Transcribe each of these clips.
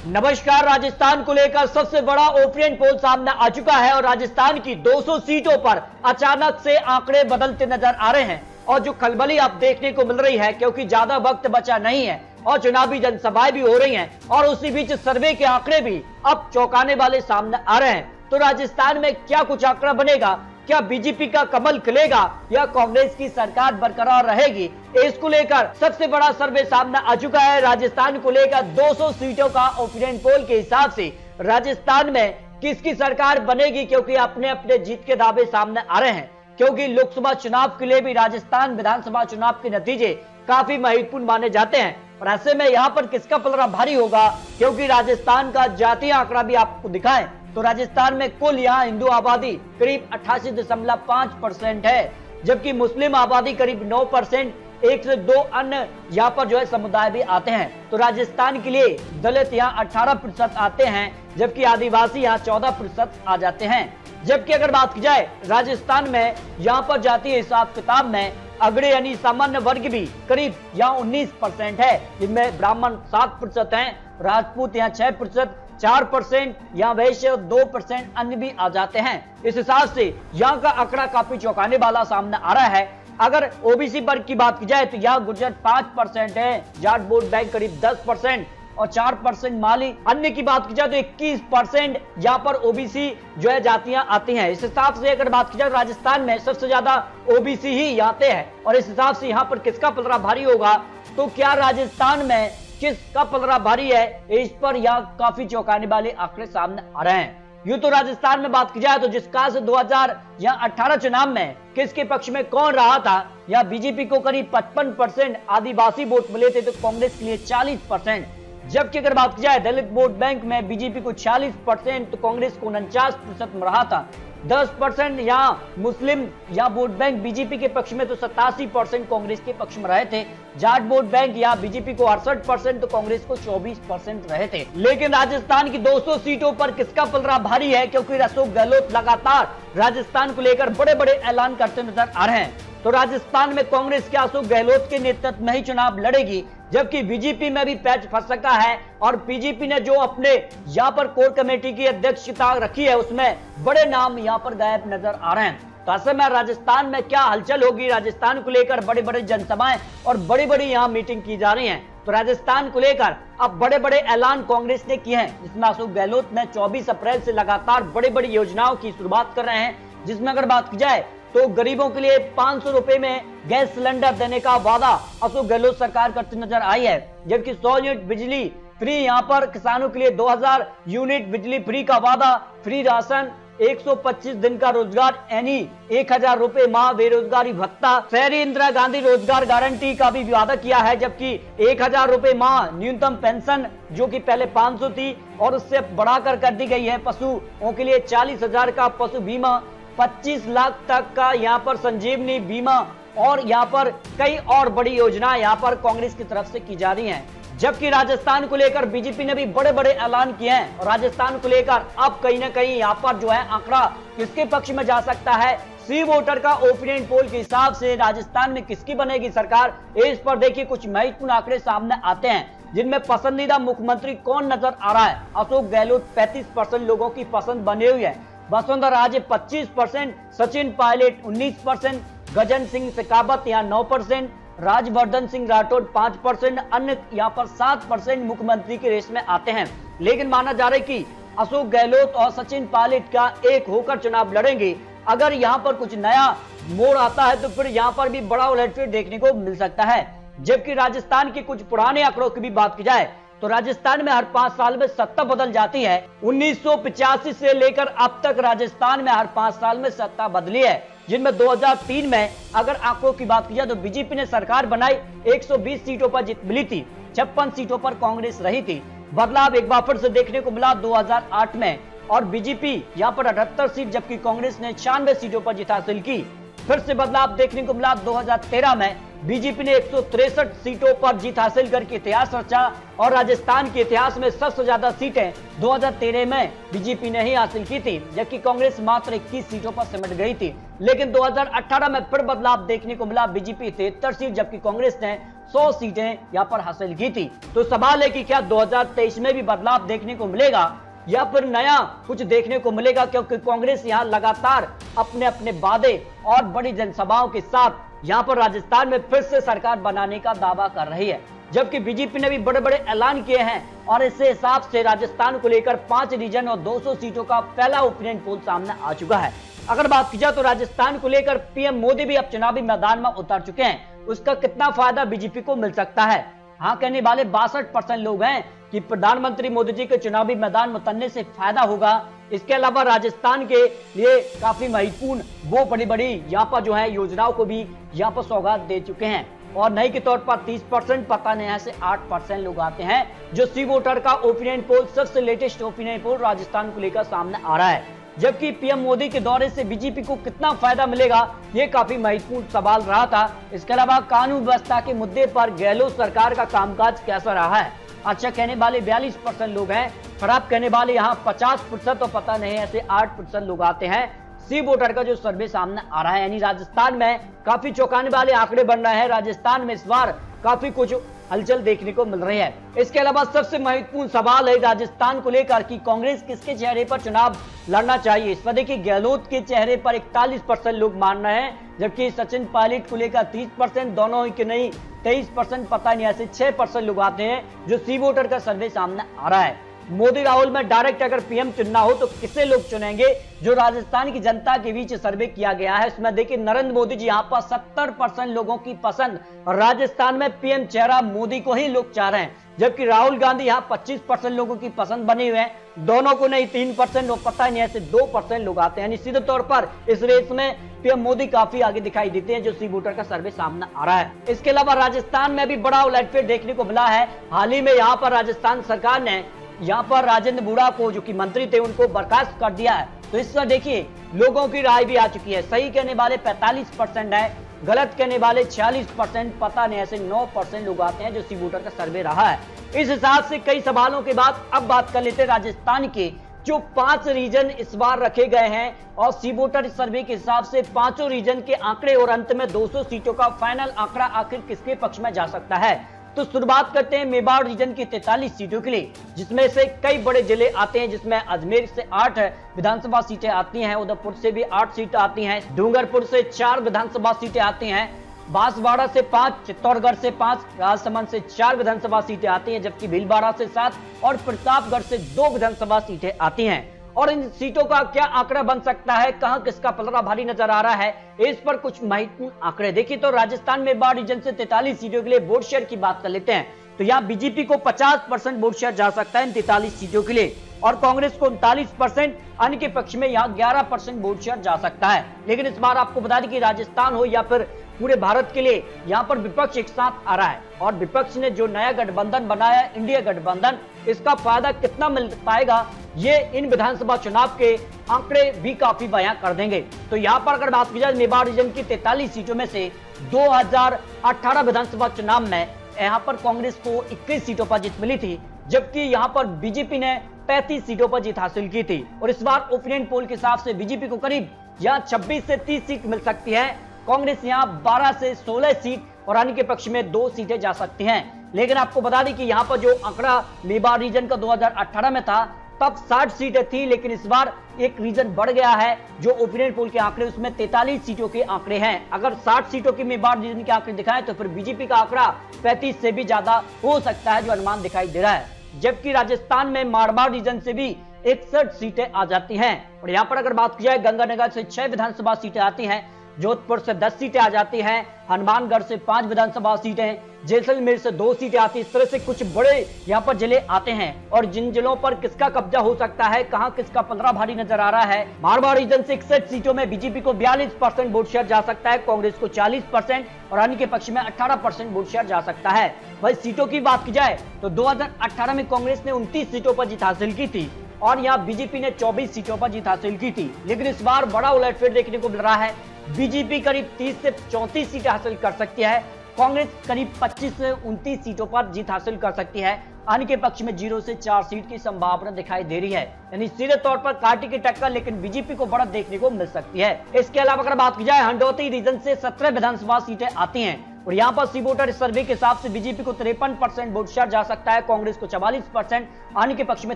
नमस्कार। राजस्थान को लेकर सबसे बड़ा ओपिनियन पोल सामने आ चुका है और राजस्थान की 200 सीटों पर अचानक से आंकड़े बदलते नजर आ रहे हैं और जो खलबली आप देखने को मिल रही है क्योंकि ज्यादा वक्त बचा नहीं है और चुनावी जनसभाएं भी हो रही हैं और उसी बीच सर्वे के आंकड़े भी अब चौंकाने वाले सामने आ रहे हैं। तो राजस्थान में क्या कुछ आंकड़ा बनेगा? क्या बीजेपी का कमल खिलेगा या कांग्रेस की सरकार बरकरार रहेगी? इसको लेकर सबसे बड़ा सर्वे सामने आ चुका है। राजस्थान को लेकर 200 सीटों का ओपिनियन पोल के हिसाब से राजस्थान में किसकी सरकार बनेगी, क्योंकि अपने अपने जीत के दावे सामने आ रहे हैं। क्योंकि लोकसभा चुनाव के लिए भी राजस्थान विधानसभा चुनाव के नतीजे काफी महत्वपूर्ण माने जाते हैं और ऐसे में यहाँ पर किसका पलड़ा भारी होगा, क्योंकि राजस्थान का जातीय आंकड़ा भी आपको दिखाएं तो राजस्थान में कुल यहाँ हिंदू आबादी करीब 88.5% है, जबकि मुस्लिम आबादी करीब 9%, 1 से 2 अन्य यहाँ पर जो है समुदाय भी आते हैं। तो राजस्थान के लिए दलित यहाँ 18% आते हैं, जबकि आदिवासी यहाँ 14% आ जाते हैं। जबकि अगर बात की जाए राजस्थान में यहाँ पर जातीय हिसाब किताब में अग्रणी यानी सामान्य वर्ग भी करीब यहाँ 19% है, जिनमें ब्राह्मण 7% हैं, राजपूत यहाँ 6%, 4% यहाँ वैश्य और 2% अन्य भी आ जाते हैं। इस हिसाब से यहाँ का आंकड़ा काफी चौंकाने वाला सामने आ रहा है। अगर ओबीसी वर्ग की बात की जाए तो यहाँ गुर्जर 5% है, जाट वोट बैंक करीब 10% और 4% माली। अन्य की बात की जाए तो 21% यहाँ पर ओबीसी जो है जातियां आती हैं। इस हिसाब से अगर बात की जाए राजस्थान में सबसे ज्यादा ओबीसी ही आते हैं और इस हिसाब से यहाँ पर किसका पलड़ा भारी होगा, तो क्या राजस्थान में किसका पलड़ा भारी है, इस पर यहाँ काफी चौंकाने वाले आंकड़े सामने आ रहे हैं। यूं तो राजस्थान में बात की जाए तो जिस काल से 2018 चुनाव में किसके पक्ष में कौन रहा था, या बीजेपी को करीब 55% आदिवासी वोट मिले थे तो कांग्रेस के लिए 40%। जबकि अगर बात की जाए दलित वोट बैंक में बीजेपी को 46% तो कांग्रेस को 49% में रहा था। 10% यहाँ मुस्लिम यहाँ वोट बैंक बीजेपी के पक्ष में तो 87% कांग्रेस के पक्ष में रहे थे। जाट वोट बैंक यहाँ बीजेपी को 68% तो कांग्रेस को 24% रहे थे। लेकिन राजस्थान की 200 सीटों पर किसका पलड़ा भारी है, क्योंकि अशोक गहलोत लगातार राजस्थान को लेकर बड़े बड़े ऐलान करते नजर आ रहे हैं। तो राजस्थान में कांग्रेस के अशोक गहलोत के नेतृत्व में ही चुनाव लड़ेगी, जबकि बीजेपी में भी पैच फंस सका है और बीजेपी ने जो अपने यहाँ पर कोर कमेटी की अध्यक्षता रखी है उसमें बड़े नाम यहाँ पर गायब नजर आ रहे हैं। तो ऐसे में राजस्थान में क्या हलचल होगी, राजस्थान को लेकर बड़े बड़े जनसभाएं और बड़ी बड़ी यहाँ मीटिंग की जा रही है। तो राजस्थान को लेकर अब बड़े बड़े ऐलान कांग्रेस ने किए हैं, जिसमें अशोक गहलोत ने 24 अप्रैल से लगातार बड़ी बड़ी योजनाओं की शुरुआत कर रहे हैं, जिसमें अगर बात की जाए तो गरीबों के लिए 500 रुपए में गैस सिलेंडर देने का वादा अशोक गहलोत सरकार करती नजर आई है। जबकि 100 यूनिट बिजली फ्री, यहाँ पर किसानों के लिए 2000 यूनिट बिजली फ्री का वादा, फ्री राशन, 125 दिन का रोजगार यानी 1000 रुपए माह बेरोजगारी भत्ता, शहरी इंदिरा गांधी रोजगार गारंटी का भी वादा किया है। जबकि 1000 रुपए माह न्यूनतम पेंशन जो कि पहले 500 थी और उससे बढ़ाकर कर दी गई है। पशुओं के लिए 40,000 का पशु बीमा, 25 लाख तक का यहाँ पर संजीवनी बीमा और यहाँ पर कई और बड़ी योजनाएं यहाँ पर कांग्रेस की तरफ से की जा रही हैं। जबकि राजस्थान को लेकर बीजेपी ने भी बड़े बड़े ऐलान किए हैं और राजस्थान को लेकर अब कहीं ना कहीं यहाँ पर जो है आंकड़ा किसके पक्ष में जा सकता है। सी वोटर का ओपिनियन पोल के हिसाब से राजस्थान में किसकी बनेगी सरकार, इस पर देखिए कुछ महत्वपूर्ण आंकड़े सामने आते हैं, जिनमें पसंदीदा मुख्यमंत्री कौन नजर आ रहा है। अशोक गहलोत 35% लोगों की पसंद बनी हुई है, वसुंधरा राजे 25%, सचिन पायलट 19%, गजन सिंह शेखावत यहाँ 9%, राजवर्धन सिंह राठौड़ 5%, अन्य यहाँ पर 7% मुख्यमंत्री के रेस में आते हैं। लेकिन माना जा रहा है कि अशोक गहलोत और सचिन पायलट का एक होकर चुनाव लड़ेंगे। अगर यहाँ पर कुछ नया मोड़ आता है तो फिर यहाँ पर भी बड़ा उलटफेर देखने को मिल सकता है। जबकि राजस्थान के कुछ पुराने आंकड़ों की भी बात की जाए तो राजस्थान में हर 5 साल में सत्ता बदल जाती है। 1985 से लेकर अब तक राजस्थान में हर 5 साल में सत्ता बदली है, जिनमें 2003 में अगर आंकड़ों की बात की जाए तो बीजेपी ने सरकार बनाई, 120 सीटों पर जीत मिली थी, 56 सीटों पर कांग्रेस रही थी। बदलाव एक बार फिर से देखने को मिला 2008 में और बीजेपी यहाँ पर 78 सीट जबकि कांग्रेस ने 96 सीटों पर जीत हासिल की। फिर से बदलाव देखने को मिला 2013 में बीजेपी ने 163 सीटों पर जीत हासिल करके इतिहास रचा और राजस्थान के इतिहास में सबसे ज्यादा सीटें 2013 में बीजेपी ने ही हासिल की थी, जबकि कांग्रेस मात्र 21 सीटों पर सिमट गई थी। लेकिन 2018 में फिर बदलाव देखने को मिला, बीजेपी 73 सीट जबकि कांग्रेस ने 100 सीटें यहाँ पर हासिल की थी। तो सवाल है कि क्या 2023 में भी बदलाव देखने को मिलेगा या फिर नया कुछ देखने को मिलेगा, क्योंकि कांग्रेस यहाँ लगातार अपने अपने वादे और बड़ी जनसभाओं के साथ यहाँ पर राजस्थान में फिर से सरकार बनाने का दावा कर रही है, जबकि बीजेपी ने भी बड़े बड़े ऐलान किए हैं और इस हिसाब से राजस्थान को लेकर 5 रीजन और 200 सीटों का पहला ओपिनियन पोल सामने आ चुका है। अगर बात की जाए तो राजस्थान को लेकर पीएम मोदी भी अब चुनावी मैदान में उतर चुके हैं। उसका कितना फायदा बीजेपी को मिल सकता है? हाँ कहने वाले 62% लोग हैं कि प्रधानमंत्री मोदी जी के चुनावी मैदान में उतरने से फायदा होगा। इसके अलावा राजस्थान के लिए काफी महत्वपूर्ण वो बड़ी बड़ी यहाँ पर जो है योजनाओं को भी यहाँ पर सौगात दे चुके हैं। और नई के तौर पर 30% पता नहीं से 8% लोग आते हैं। जो सी वोटर का ओपिनियन पोल सबसे लेटेस्ट ओपिनियन पोल राजस्थान को लेकर सामने आ रहा है, जबकि पीएम मोदी के दौरे से बीजेपी को कितना फायदा मिलेगा ये काफी महत्वपूर्ण सवाल रहा था। इसके अलावा कानून व्यवस्था के मुद्दे पर गहलोत सरकार का कामकाज कैसा रहा है? अच्छा कहने वाले 42% लोग हैं, खराब कहने वाले यहाँ 50% तो पता नहीं ऐसे 8% लोग आते हैं। सी वोटर का जो सर्वे सामने आ रहा है, यानी राजस्थान में काफी चौंकाने वाले आंकड़े बन रहे हैं। राजस्थान में इस बार काफी कुछ हलचल देखने को मिल रही है। इसके अलावा सबसे महत्वपूर्ण सवाल है राजस्थान को लेकर कि कांग्रेस किसके चेहरे पर चुनाव लड़ना चाहिए। इस पर देखिए गहलोत के चेहरे पर 41% लोग मान रहे हैं, जबकि सचिन पायलट को लेकर 30%, दोनों ही के नहीं 23% पता नहीं ऐसे 6% लोग आते हैं जो सी वोटर का सर्वे सामने आ रहा है। मोदी राहुल में डायरेक्ट अगर पीएम चुनना हो तो किसे लोग चुनेंगे? जो राजस्थान की जनता के बीच सर्वे किया गया है उसमें देखिए नरेंद्र मोदी जी यहाँ पर 70% लोगों की पसंद, और राजस्थान में पीएम चेहरा मोदी को ही लोग चाह रहे हैं, जबकि राहुल गांधी यहाँ 25% लोगों की पसंद बने हुए हैं। दोनों को नहीं 3% और पता नहीं ऐसे 2% लोग आते हैं। यानी सीधे तौर पर इस रेस में पीएम मोदी काफी आगे दिखाई देते हैं जो सी वोटर का सर्वे सामने आ रहा है। इसके अलावा राजस्थान में भी बड़ा उलटफेर देखने को मिला है। हाल ही में यहाँ पर राजस्थान सरकार ने यहाँ पर राजेंद्र बूढ़ा को, जो कि मंत्री थे, उनको बर्खास्त कर दिया है। तो इस पर देखिए लोगों की राय भी आ चुकी है। सही कहने वाले 45% है, गलत कहने वाले 46%, पता नहीं ऐसे 9% लोग आते हैं जो सी वोटर का सर्वे रहा है। इस हिसाब से कई सवालों के बाद अब बात कर लेते हैं राजस्थान के जो 5 रीजन इस बार रखे गए हैं और सी वोटर सर्वे के हिसाब से 5 रीजन के आंकड़े और अंत में 200 सीटों का फाइनल आंकड़ा आखिर किसके पक्ष में जा सकता है। तो शुरुआत करते हैं मेवाड़ रीजन की 43 सीटों के लिए, जिसमें से कई बड़े जिले आते हैं, जिसमें अजमेर से 8 विधानसभा सीटें आती हैं, उदयपुर से भी 8 सीट आती हैं, डूंगरपुर से 4 विधानसभा सीटें आती हैं, बांसवाड़ा से 5, चित्तौड़गढ़ से 5, राजसमंद से 4 विधानसभा सीटें आती हैं, जबकि भीलवाड़ा से 7 और प्रतापगढ़ से 2 विधानसभा सीटें आती हैं। और इन सीटों का क्या आंकड़ा बन सकता है, कहां किसका पलड़ा भारी नजर आ रहा है, इस पर कुछ महत्वपूर्ण आंकड़े देखिए। तो राजस्थान में मेवाड़ रीजन से 43 सीटों के लिए वोट शेयर की बात कर लेते हैं, तो यहाँ बीजेपी को 50% वोट शेयर जा सकता है इन 43 सीटों के लिए, और कांग्रेस को 39%, अन्य के पक्ष में यहाँ 11% वोट शेयर जा सकता है। लेकिन इस बार आपको बता दें कि राजस्थान हो या फिर पूरे भारत के लिए यहाँ पर विपक्ष एक साथ आ रहा है, और विपक्ष ने जो नया गठबंधन बनाया है इंडिया गठबंधन, इसका फायदा कितना मिल पाएगा ये इन विधानसभा चुनाव के आंकड़े भी काफी बयां कर देंगे। तो यहाँ पर अगर बात की जाए मेवाड़ रीजन की 43 सीटों में से 2018 विधानसभा चुनाव में यहाँ पर कांग्रेस को 21 सीटों पर जीत मिली थी, जबकि यहाँ पर बीजेपी ने 35 सीटों पर जीत हासिल की थी। और इस बार ओपिनियन पोल के हिसाब से बीजेपी को करीब यहाँ 26 से 30 सीट मिल सकती है, कांग्रेस यहाँ 12 से 16 सीट और अन्य के पक्ष में 2 सीटें जा सकती हैं। लेकिन आपको बता दें कि यहाँ पर जो आंकड़ा मेवाड़ रीजन का 2018 में था तब 60 सीटें थी, लेकिन इस बार एक रीजन बढ़ गया है। जो ओपिनियन पोल के आंकड़े उसमें 43 सीटों के आंकड़े हैं। अगर 60 सीटों की मेवाड़ रीजन के आंकड़े दिखाएं तो फिर बीजेपी का आंकड़ा 35 से भी ज्यादा हो सकता है, जो अनुमान दिखाई दे रहा है। जबकि राजस्थान में मारवाड़ रीजन से भी 61 सीटें आ जाती हैं। और यहाँ पर अगर बात की जाए गंगानगर से 6 विधानसभा सीटें आती हैं, जोधपुर से 10 सीटें आ जाती हैं, हनुमानगढ़ से 5 विधानसभा सीटें, जैसलमेर से 2 सीटें आती हैं। इस तरह से कुछ बड़े यहाँ पर जिले आते हैं, और जिन जिलों पर किसका कब्जा हो सकता है, कहां किसका पलड़ा भारी नजर आ रहा है। मारवाड़ रीजन से 61 सीटों में बीजेपी को 42% वोट शेयर जा सकता है, कांग्रेस को 40% और अन्य के पक्ष में 18% वोट शेयर जा सकता है। वही सीटों की बात की जाए तो 2018 में कांग्रेस ने 29 सीटों पर जीत हासिल की थी और यहाँ बीजेपी ने 24 सीटों पर जीत हासिल की थी। लेकिन इस बार बड़ा उलटफेर देखने को मिल रहा है। बीजेपी करीब 30 से 34 सीटें हासिल कर सकती है, कांग्रेस करीब 25 से 29 सीटों पर जीत हासिल कर सकती है, अन्य के पक्ष में 0 से 4 सीट की संभावना दिखाई दे रही है। यानी सीधे तौर पर कांटे की टक्कर लेकिन बीजेपी को बढ़त देखने को मिल सकती है। इसके अलावा अगर बात की जाए हंडोती रीजन से 17 विधानसभा सीटें आती हैं, और यहां पर सी वोटर सर्वे के हिसाब से बीजेपी को 53% वोट शेयर जा सकता है, कांग्रेस को 44%, अन्य के पक्ष में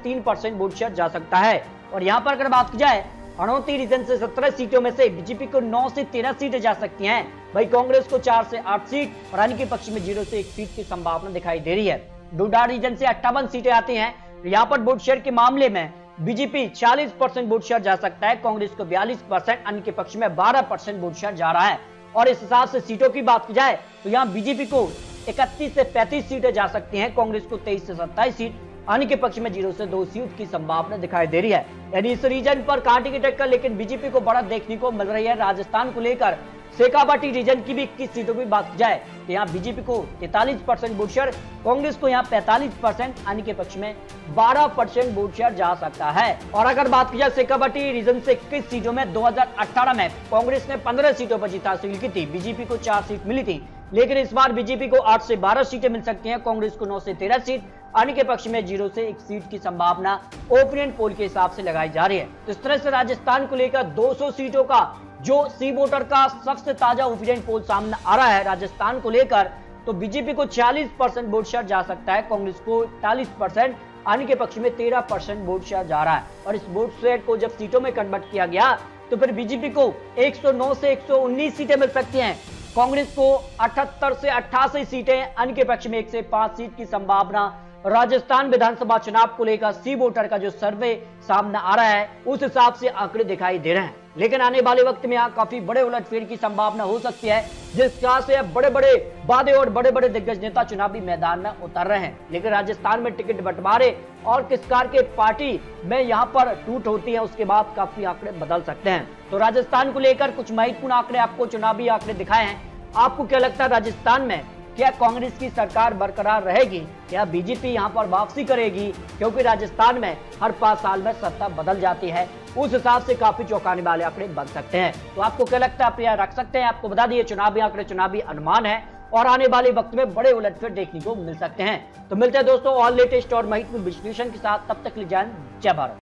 3% वोट शेयर जा सकता है। और यहां पर अगर बात की जाए हनौती रीजन से 17 सीटों में से बीजेपी को 9 से 13 सीटें जा सकती हैं, वही कांग्रेस को 4 से 8 सीट और अन्य के पक्ष में 0 से 1 सीट की संभावना दिखाई दे रही है। डोडा रीजन से 58 सीटें आती हैं, यहाँ पर वोट शेयर के मामले में बीजेपी 40% वोट शेयर जा सकता है, कांग्रेस को 42%, अन्य के पक्ष में 12% वोट शेयर जा रहा है। और इस हिसाब से सीटों की बात की जाए तो यहाँ बीजेपी को 31 से 35 सीटें जा सकती हैं, कांग्रेस को 23 से 27 सीट, अन्य के पक्ष में 0 से 2 सीट की संभावना दिखाई दे रही है। यानी इस रीजन पर कांटे की टक्कर लेकिन बीजेपी को बढ़त देखने को मिल रही है। राजस्थान को लेकर शेखावाटी रीजन की भी 21 सीटों की बात की जाए तो यहाँ बीजेपी को 43% वोट शेयर, कांग्रेस को यहाँ 45%, अन्य के पक्ष में 12% वोट शेयर जा सकता है। और अगर बात की जाए शेखावाटी रीजन से 21 सीटों में 2018 में कांग्रेस ने 15 सीटों पर जीत हासिल की थी, बीजेपी को 4 सीट मिली थी, लेकिन इस बार बीजेपी को 8 से 12 सीटें मिल सकती हैं, कांग्रेस को 9 से 13 सीट, अन्य के पक्ष में 0 से 1 सीट की संभावना ओपिनियन पोल के हिसाब से लगाई जा रही है। इस तरह से राजस्थान को लेकर 200 सीटों का जो सी वोटर का सबसे ताजा ओपिनियन पोल सामने आ रहा है राजस्थान को लेकर, तो बीजेपी को 40% वोट शेयर जा सकता है, कांग्रेस को 41%, अन्य के पक्ष में 13% वोट शेयर जा रहा है। और इस वोट शेयर को जब सीटों में कन्वर्ट किया गया तो फिर बीजेपी को 109 से 119 सीटें मिल सकती हैं, कांग्रेस को 78 से 88 सीटें, अन्य के पक्ष में 1 से 5 सीट की संभावना राजस्थान विधानसभा चुनाव को लेकर सी वोटर का जो सर्वे सामने आ रहा है उस हिसाब से आंकड़े दिखाई दे रहे हैं। लेकिन आने वाले वक्त में यहाँ काफी बड़े उलटफेर की संभावना हो सकती है, जिस कारण से बड़े बड़े वादे और बड़े बड़े दिग्गज नेता चुनावी मैदान में उतर रहे हैं। लेकिन राजस्थान में टिकट बंटवारे और किस कार के पार्टी में यहाँ पर टूट होती है उसके बाद काफी आंकड़े बदल सकते हैं। तो राजस्थान को लेकर कुछ महत्वपूर्ण आंकड़े आपको चुनावी आंकड़े दिखाए हैं। आपको क्या लगता है राजस्थान में क्या कांग्रेस की सरकार बरकरार रहेगी, क्या बीजेपी यहां पर वापसी करेगी? क्योंकि राजस्थान में हर 5 साल में सत्ता बदल जाती है, उस हिसाब से काफी चौंकाने वाले आंकड़े बन सकते हैं। तो आपको क्या लगता है, आप यह रख सकते हैं? आपको बता दिए चुनावी आंकड़े चुनावी अनुमान है और आने वाले वक्त में बड़े उलटफेर देखने को मिल सकते हैं। तो मिलते हैं दोस्तों और लेटेस्ट और महत्वपूर्ण विश्लेषण के साथ, तब तक के लिए जय भारत।